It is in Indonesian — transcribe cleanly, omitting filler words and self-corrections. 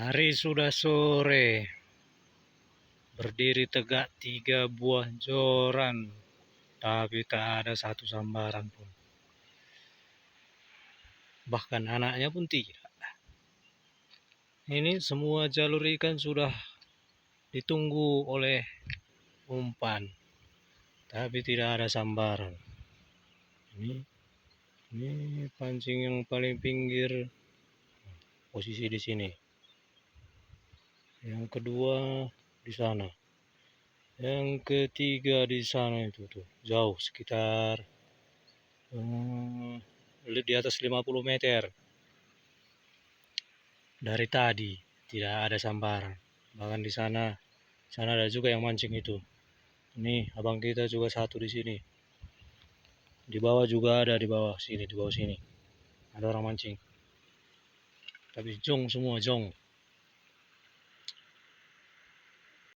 Hari sudah sore, berdiri tegak 3 buah joran, tapi tak ada satu sambaran pun. Bahkan anaknya pun tidak. Ini semua jalur ikan sudah ditunggu oleh umpan, tapi tidak ada sambaran. Ini pancing yang paling pinggir, posisi di sini. Yang kedua di sana. Yang ketiga di sana itu tuh, jauh sekitar di atas 50 meter. Dari tadi tidak ada sambaran. Bahkan di sana ada juga yang mancing itu. Ini abang kita juga satu di sini. Di bawah juga ada, di bawah sini. Ada orang mancing. Tapi jong semua, jong.